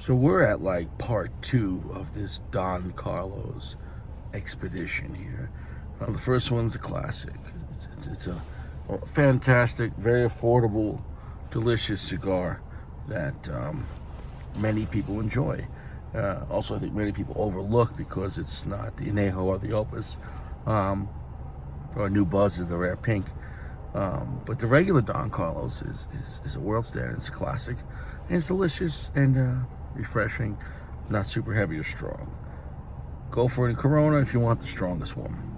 So we're at like part 2 of this Don Carlos expedition here. The first one's a classic. It's a fantastic, very affordable, delicious cigar that many people enjoy. Also, I think many people overlook because it's not the Añejo or the Opus, or New Buzz is the Rare Pink. But the regular Don Carlos is a world standard. It's a classic, and it's delicious and refreshing, not super heavy or strong. Go for it in Corona if you want the strongest one.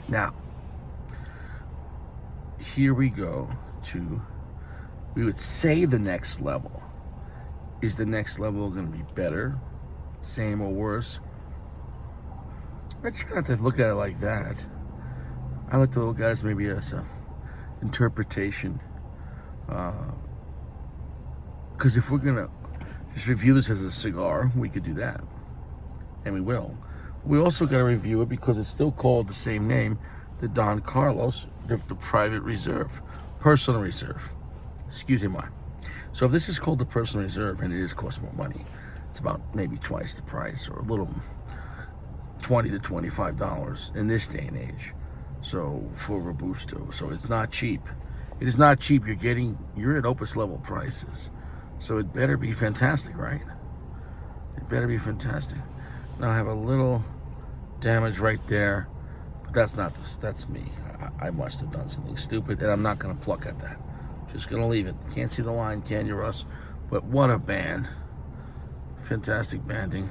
Now, here we go to, we would say the next level. Is the next level going to be better, same, or worse? I try not to look at it like that. I like to look at it as maybe as an interpretation. Because if we're going to just review this as a cigar, we could do that. And we will. We also got to review it because it's still called the same name, the Don Carlos, the private reserve, personal reserve. Excuse me. So if this is called the personal reserve, and it is cost more money, it's about maybe twice the price, or a little $20 to $25 in this day and age. So for Robusto, so it's not cheap. It is not cheap. You're at Opus level prices, so it better be fantastic, right? It better be fantastic. Now I have a little damage right there, but that's not this. That's me. I must have done something stupid, and I'm not going to pluck at that. Just going to leave it. Can't see the line, can you, Russ? But what a band. Fantastic banding.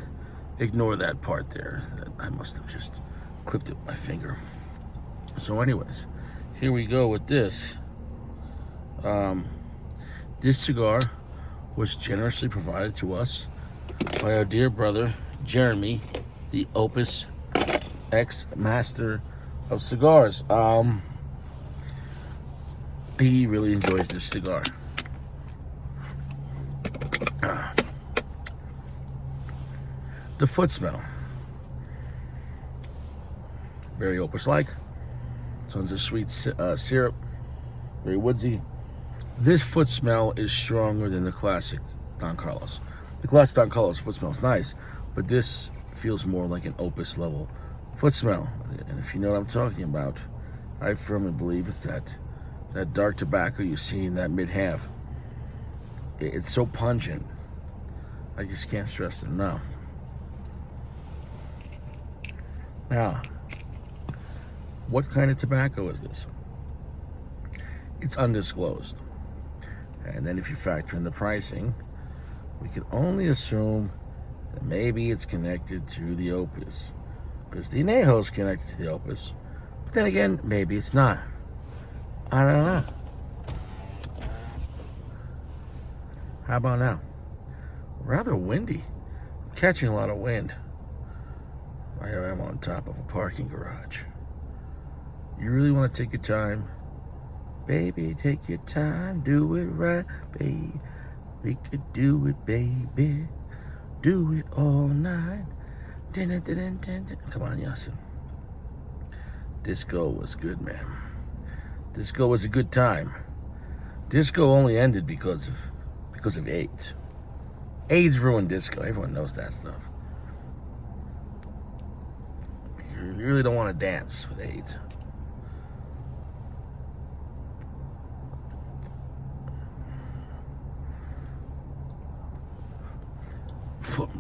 Ignore that part there. I must have just clipped it with my finger. So anyways, here we go with this. This cigar was generously provided to us by our dear brother, Jeremy, the Opus ex-master of cigars. He really enjoys this cigar. The foot smell. Very Opus-like. Tons of sweet syrup. Very woodsy. This foot smell is stronger than the classic Don Carlos. The classic Don Carlos foot smell is nice, but this feels more like an Opus level foot smell. And if you know what I'm talking about, I firmly believe it's that dark tobacco you see in that mid-half. It's so pungent. I just can't stress it enough. Now, what kind of tobacco is this? It's undisclosed. And then if you factor in the pricing, we can only assume that maybe it's connected to the Opus, because the Añejo is connected to the Opus. But then again, maybe it's not. I don't know. How about now? Rather windy. I'm catching a lot of wind. I am on top of a parking garage. You really want to take your time? Baby, take your time. Do it right, baby. We could do it, baby. Do it all night. Come on, Yasin. Disco was good, man. Disco was a good time. Disco only ended because of AIDS. AIDS ruined disco. Everyone knows that stuff. You really don't want to dance with AIDS.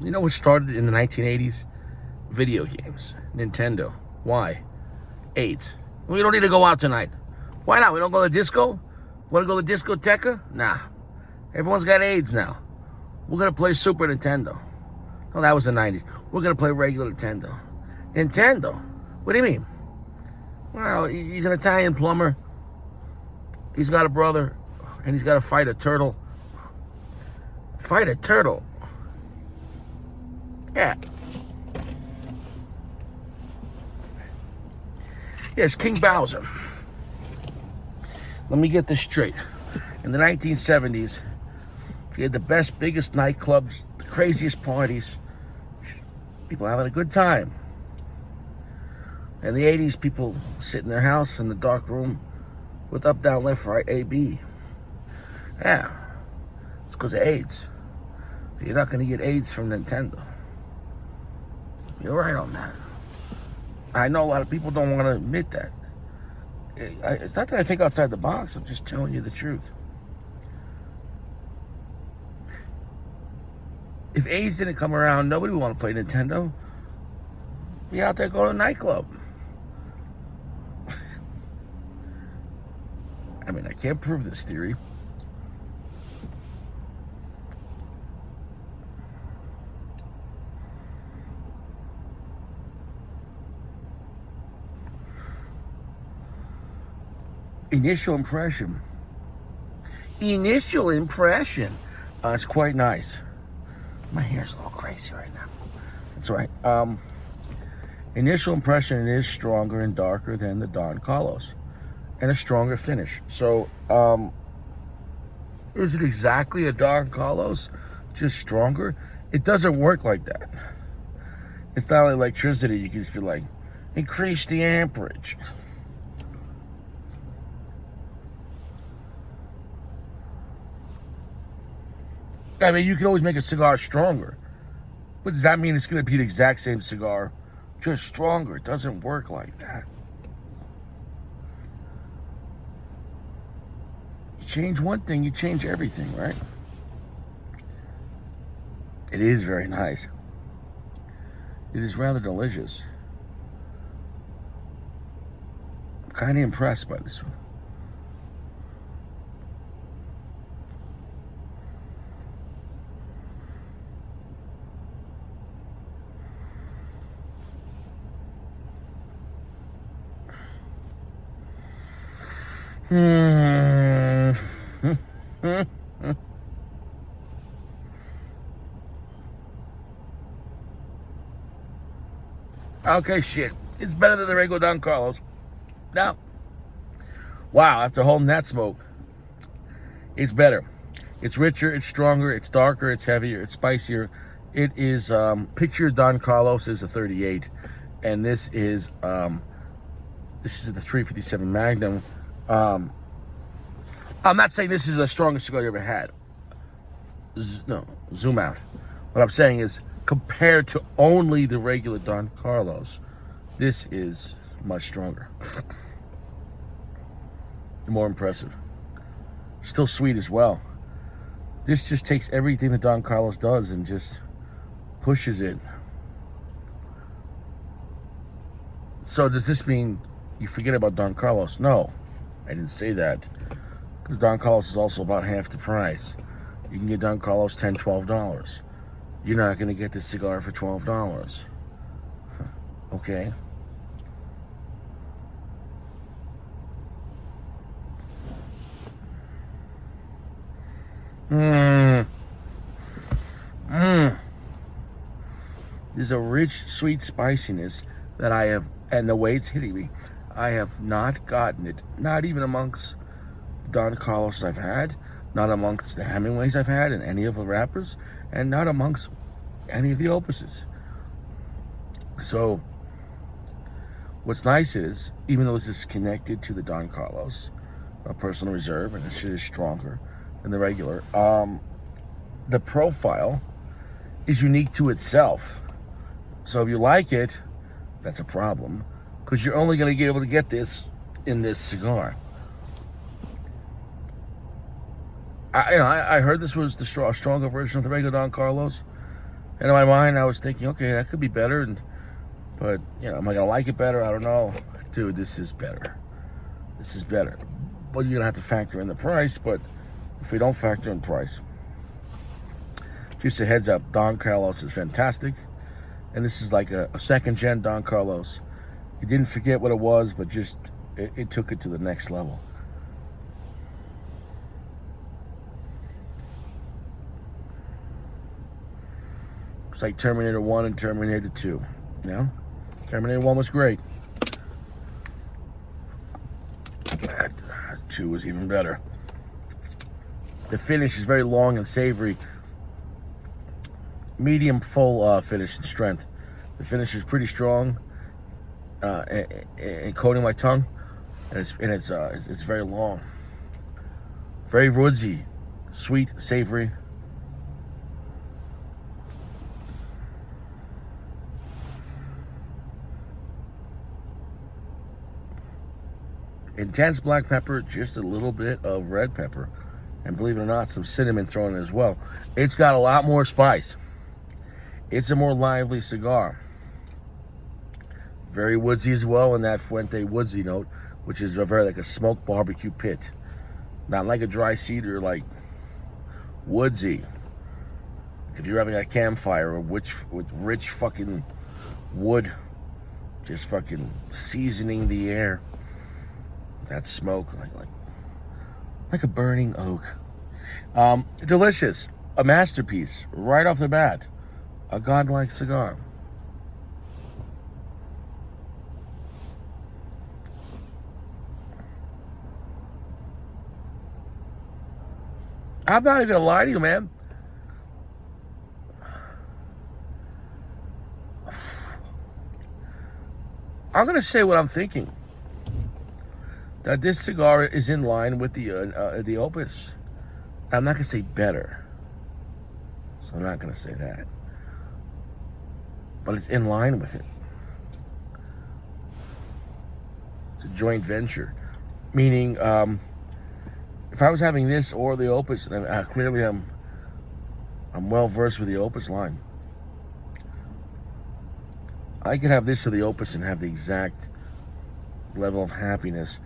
You know what started in the 1980s? Video games. Nintendo. Why? AIDS. We don't need to go out tonight. Why not? We don't go to the disco? Want to go to the discoteca? Nah. Everyone's got AIDS now. We're going to play Super Nintendo. Oh, that was the 90s. We're going to play regular Nintendo. Nintendo? What do you mean? Well, he's an Italian plumber. He's got a brother, and he's got to fight a turtle. Fight a turtle? Yeah. Yes, King Bowser. Let me get this straight. In the 1970s, you had the best, biggest nightclubs, the craziest parties, people having a good time. In the 80s, people sit in their house in the dark room with up, down, left, right, A, B. Yeah, it's because of AIDS. You're not going to get AIDS from Nintendo. You're right on that. I know a lot of people don't want to admit that. It's not that I think outside the box. I'm just telling you the truth. If AIDS didn't come around, nobody would want to play Nintendo. Be out there going to a nightclub. I mean, I can't prove this theory. Initial impression. It's quite nice. My hair's a little crazy right now. That's right. Initial impression, it is stronger and darker than the Don Carlos, and a stronger finish. So, is it exactly a Don Carlos, just stronger? It doesn't work like that. It's not like electricity. You can just be like, increase the amperage. I mean, you can always make a cigar stronger, but does that mean it's going to be the exact same cigar, just stronger? It doesn't work like that. You change one thing, you change everything, right? It is very nice. It is rather delicious. I'm kind of impressed by this one. Okay, shit. It's better than the regular Don Carlos. Now, wow, after holding that smoke, it's better. It's richer, it's stronger, it's darker, it's heavier, it's spicier. It is, picture Don Carlos is a 38, and this is the 357 Magnum. I'm not saying this is the strongest cigar you ever had. No, zoom out. What I'm saying is, compared to only the regular Don Carlos, this is much stronger. More impressive. Still sweet as well. This just takes everything that Don Carlos does and just pushes it. So does this mean you forget about Don Carlos? No, I didn't say that. Because Don Carlos is also about half the price. You can get Don Carlos $10, $12. You're not going to get this cigar for $12. Okay? There's a rich, sweet spiciness that I have, and the way it's hitting me, I have not gotten it. Not even amongst the Don Carlos I've had, not amongst the Hemingways I've had, and any of the wrappers, and not amongst any of the opuses. So, what's nice is, even though this is connected to the Don Carlos, a personal reserve, and it is stronger than the regular, the profile is unique to itself. So if you like it, that's a problem, because you're only going to be able to get this in this cigar. I heard this was the stronger version of the regular Don Carlos, and in my mind I was thinking, okay, that could be better, but am I gonna like it better? I don't know. Dude, this is better. This is better. But you're gonna have to factor in the price. But if we don't factor in price, just a heads up, Don Carlos is fantastic, and this is like a second gen Don Carlos. It didn't forget what it was, but just it took it to the next level. It's like Terminator 1 and Terminator 2, Terminator 1 was great. 2 was even better. The finish is very long and savory. Medium full finish and strength. The finish is pretty strong and coating my tongue, and it's very long. Very woodsy, sweet, savory. Intense black pepper, just a little bit of red pepper. And believe it or not, some cinnamon thrown in as well. It's got a lot more spice. It's a more lively cigar. Very woodsy as well in that Fuente woodsy note, which is a very like a smoked barbecue pit. Not like a dry cedar, like woodsy. If you're having a campfire with rich fucking wood, just fucking seasoning the air. That smoke, like a burning oak. Delicious. A masterpiece right off the bat. A godlike cigar. I'm not even gonna lie to you, man. I'm gonna say what I'm thinking. That this cigar is in line with the Opus. I'm not gonna say better, so I'm not gonna say that. But it's in line with it. It's a joint venture, meaning if I was having this or the Opus, clearly I'm well versed with the Opus line. I could have this or the Opus and have the exact level of happiness.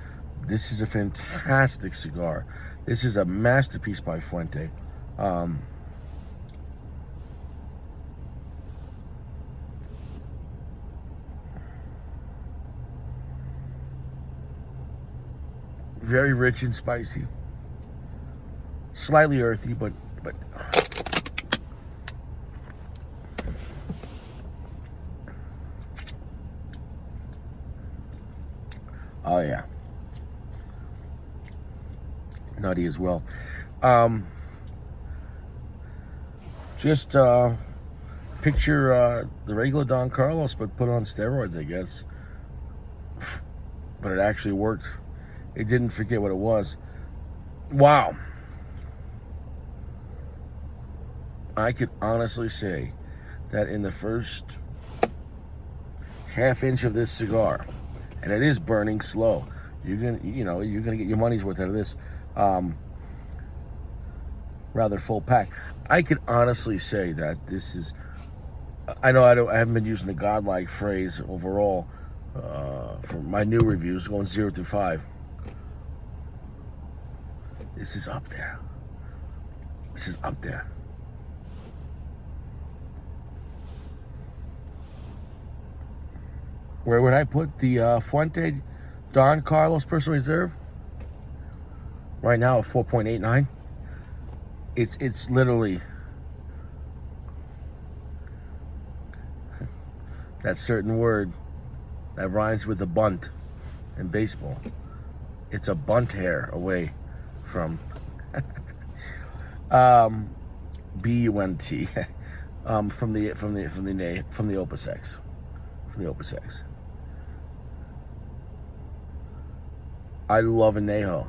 This is a fantastic cigar. This is a masterpiece by Fuente. Very rich and spicy. Slightly earthy, but oh yeah. Nutty as well. Just picture the regular Don Carlos, but put on steroids, I guess. But it actually worked. It didn't forget what it was. Wow. I could honestly say that in the first half inch of this cigar, and it is burning slow, you're gonna get your money's worth out of this. Rather full pack. I could honestly say that this is. I haven't been using the godlike phrase overall for my new reviews, going 0 through 5. This is up there. This is up there. Where would I put the Fuente Don Carlos Personal Reserve? Right now at 4.89. It's literally that certain word that rhymes with a bunt in baseball. It's a bunt hair away from BUNT from the Opus X. From the Opus X. I love Añejo.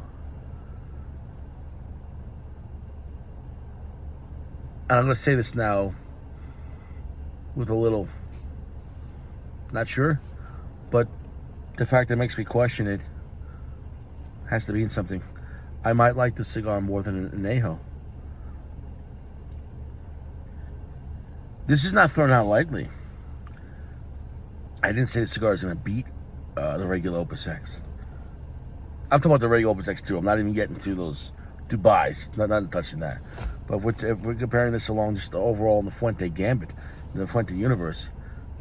And I'm going to say this now with a little, not sure, but the fact that makes me question it has to mean something. I might like the cigar more than an Añejo. This is not thrown out lightly. I didn't say the cigar is going to beat the regular Opus X. I'm talking about the regular Opus X too. I'm not even getting to those Dubais. Not touching that. But if we're comparing this along just the overall in the Fuente Gambit, in the Fuente universe,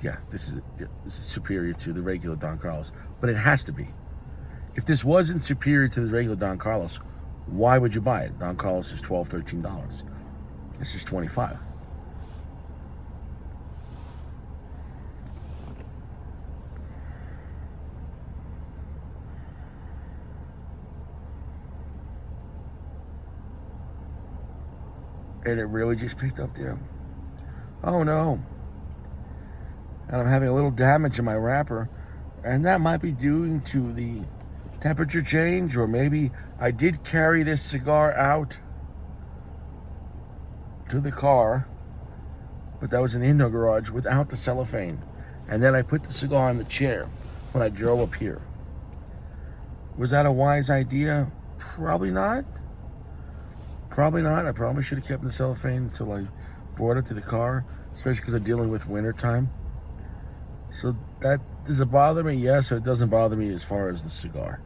yeah, this is superior to the regular Don Carlos. But it has to be. If this wasn't superior to the regular Don Carlos, why would you buy it? Don Carlos is $12, $13. This is $25. And it really just picked up there. Oh no. And I'm having a little damage in my wrapper. And that might be due to the temperature change, or maybe I did carry this cigar out to the car, but that was in the indoor garage without the cellophane. And then I put the cigar in the chair when I drove up here. Was that a wise idea? Probably not. Probably not. I probably should have kept the cellophane until I brought it to the car, especially because I'm dealing with winter time. So that, does it bother me? Yes, it doesn't bother me as far as the cigar.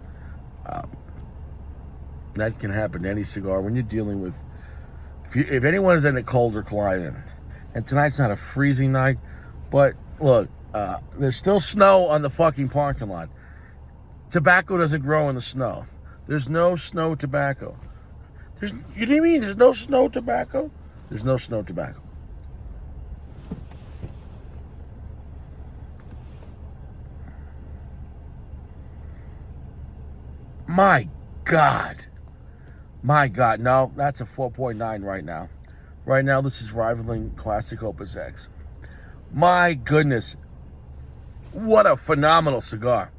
That can happen to any cigar when you're dealing with. If anyone is in a colder climate, and tonight's not a freezing night, but look, there's still snow on the fucking parking lot. Tobacco doesn't grow in the snow. There's no snow tobacco. You know what I mean? There's no snow tobacco. There's no snow tobacco. My God. My God. No, that's a 4.9 right now. Right now, this is rivaling Classic Opus X. My goodness. What a phenomenal cigar.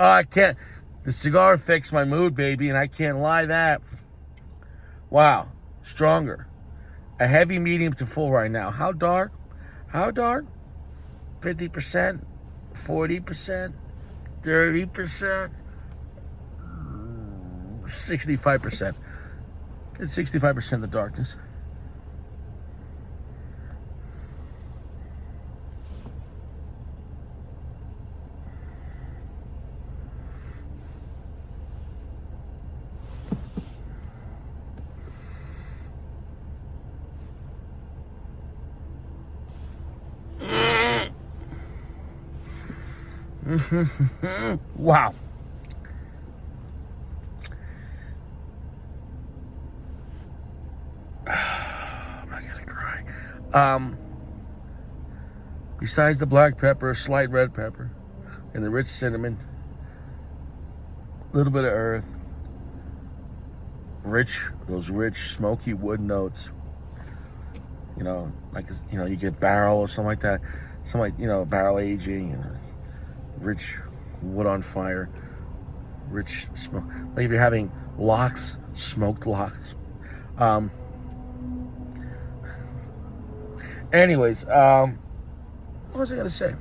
I can't. The cigar affects my mood, baby, and I can't lie that. Wow. Stronger. A heavy medium to full right now. How dark? How dark? 50%? 40%? 30%? 65%. It's 65% the darkness. Wow. I'm gonna cry. Besides the black pepper, slight red pepper, and the rich cinnamon, a little bit of earth, those rich smoky wood notes. You know, like, you know, you get barrel or something like that. Something like, you know, barrel aging and rich wood on fire, rich smoke. Like if you're having lox, smoked lox. Anyways, what was I gonna say?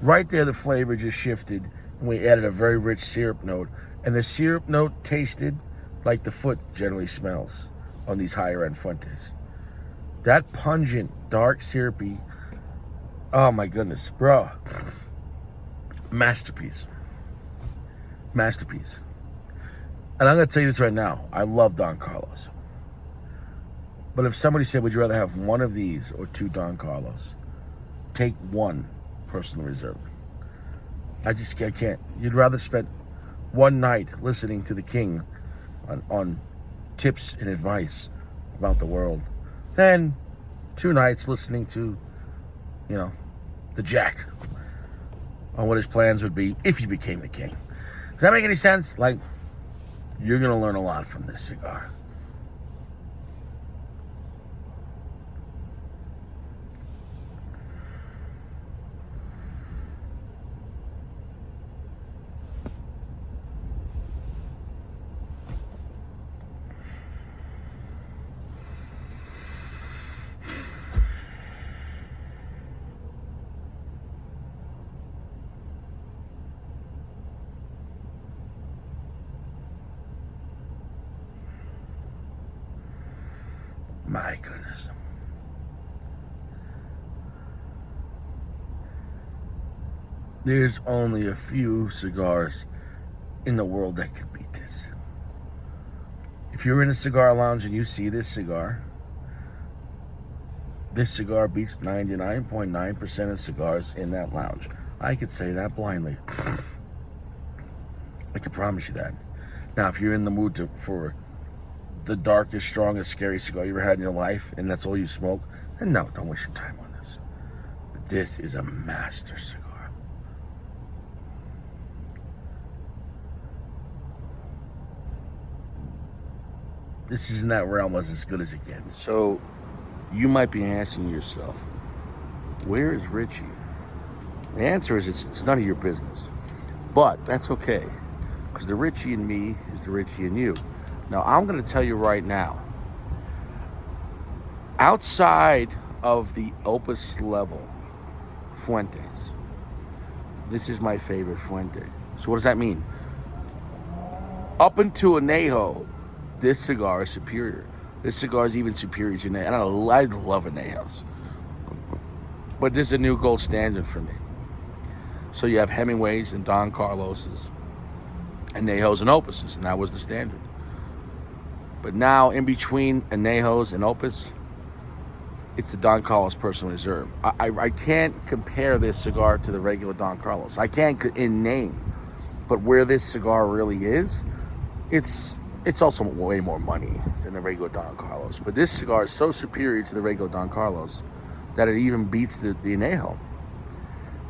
Right there, the flavor just shifted, and we added a very rich syrup note, and the syrup note tasted like the foot generally smells on these higher end Fuentes. That pungent, dark, syrupy. Oh my goodness, bro. Masterpiece. Masterpiece. And I'm going to tell you this right now. I love Don Carlos. But if somebody said, would you rather have one of these or two Don Carlos? Take one personal reserve. I can't. You'd rather spend one night listening to the king on tips and advice about the world than 2 nights listening to, you know, the Jack on what his plans would be if he became the king. Does that make any sense? Like, you're going to learn a lot from this cigar. My goodness. There's only a few cigars in the world that could beat this. If you're in a cigar lounge and you see this cigar beats 99.9% of cigars in that lounge. I could say that blindly. I can promise you that. Now, if you're in the mood for the darkest, strongest, scary cigar you ever had in your life, and that's all you smoke, then no, don't waste your time on this. But this is a master cigar. This is in that realm as good as it gets. So, you might be asking yourself, where is Richie? The answer is it's none of your business. But that's okay, because the Richie in me is the Richie in you. Now, I'm going to tell you right now, outside of the Opus level Fuentes, this is my favorite Fuente. So what does that mean? Up into Añejo, this cigar is superior. This cigar is even superior to Añejo. And I love Añejos. But this is a new gold standard for me. So you have Hemingway's and Don Carlos's, Añejos and Opuses, and that was the standard. But now, in between Añejos and Opus, it's the Don Carlos Personal Reserve. I can't compare this cigar to the regular Don Carlos. I can't in name, but where this cigar really is, it's also way more money than the regular Don Carlos. But this cigar is so superior to the regular Don Carlos that it even beats the Añejo.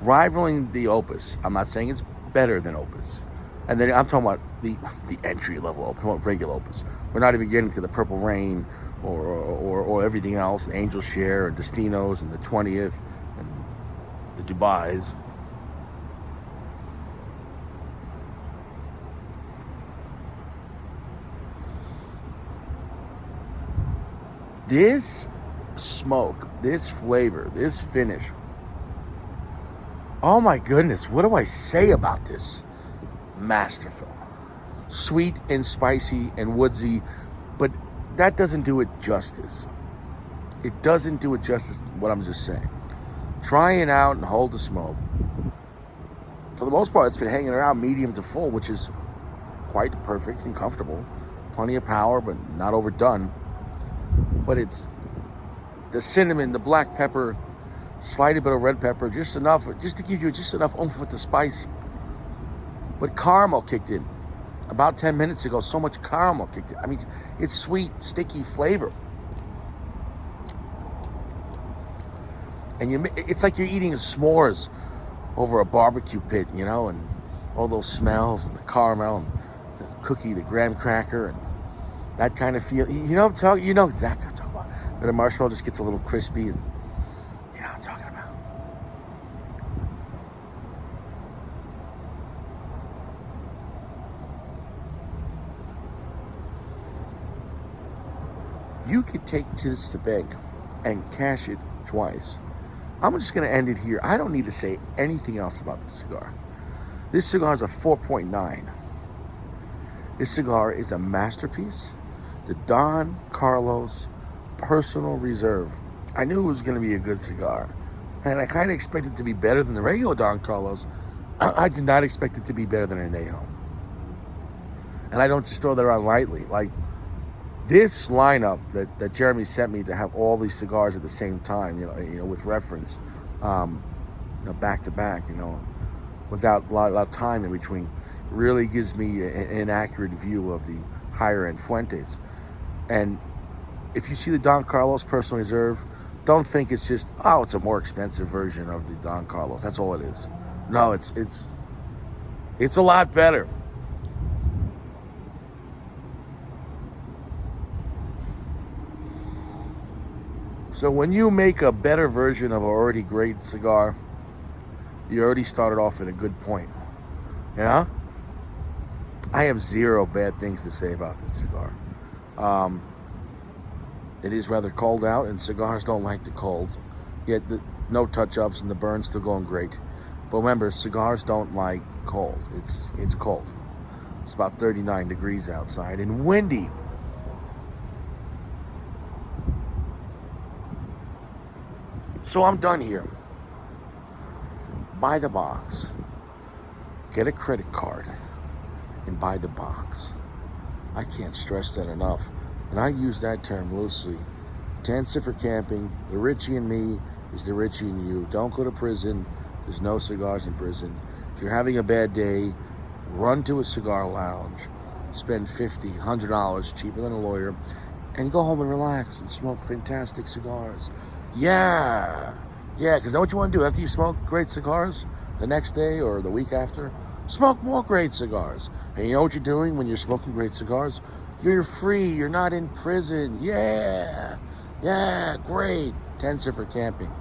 Rivaling the Opus. I'm not saying it's better than Opus. And then I'm talking about the entry level Opus, I'm talking about regular Opus. We're not even getting to the Purple Rain or everything else, the Angel Share, and Destinos, and the 20th, and the Dubais. This smoke, this flavor, this finish. Oh my goodness, what do I say about this? Masterful. Sweet and spicy and woodsy, but that doesn't do it justice. It doesn't do it justice, what I'm just saying. Try it out and hold the smoke. For the most part, it's been hanging around medium to full, which is quite perfect and comfortable. Plenty of power, but not overdone. But it's the cinnamon, the black pepper, slight bit of red pepper, just enough, just to give you just enough oomph with the spice. But caramel kicked in. About 10 minutes ago, so much caramel kicked in. I mean, it's sweet, sticky flavor. And it's like you're eating s'mores over a barbecue pit, you know, and all those smells and the caramel and the cookie, the graham cracker, and that kind of feel. You know what I'm talking? You know exactly what I'm talking about. Where the marshmallow just gets a little crispy, and you know what I'm talking about. You could take this to bank and cash it twice. I'm just going to end it here. I don't need to say anything else about this cigar. This cigar is a 4.9. This cigar is a masterpiece. The Don Carlos Personal Reserve. I knew it was going to be a good cigar. And I kind of expected it to be better than the regular Don Carlos. I did not expect it to be better than Añejo. And I don't just throw that around lightly. Like, this lineup that Jeremy sent me to have all these cigars at the same time, you know, with reference, back to back, without a lot of time in between, really gives me an accurate view of the higher end Fuentes. And if you see the Don Carlos Personal Reserve, don't think it's just, it's a more expensive version of the Don Carlos. That's all it is. No, it's a lot better. So when you make a better version of an already great cigar, you already started off at a good point. You know? I have zero bad things to say about this cigar. It is rather cold out, and cigars don't like the cold. Yet no touch-ups, and the burn's still going great. But remember, cigars don't like cold. It's cold. It's about 39 degrees outside and windy. So I'm done here. Buy the box. Get a credit card and buy the box. I can't stress that enough. And I use that term loosely. 10 for camping. The Richie and me is the Richie and you. Don't go to prison. There's no cigars in prison. If you're having a bad day, run to a cigar lounge. Spend $50, $100, cheaper than a lawyer, and go home and relax and smoke fantastic cigars. Yeah, because know what you want to do after you smoke great cigars the next day or the week after? Smoke more great cigars. And you know what you're doing when you're smoking great cigars? You're free. You're not in prison. Yeah, great. 10 for camping.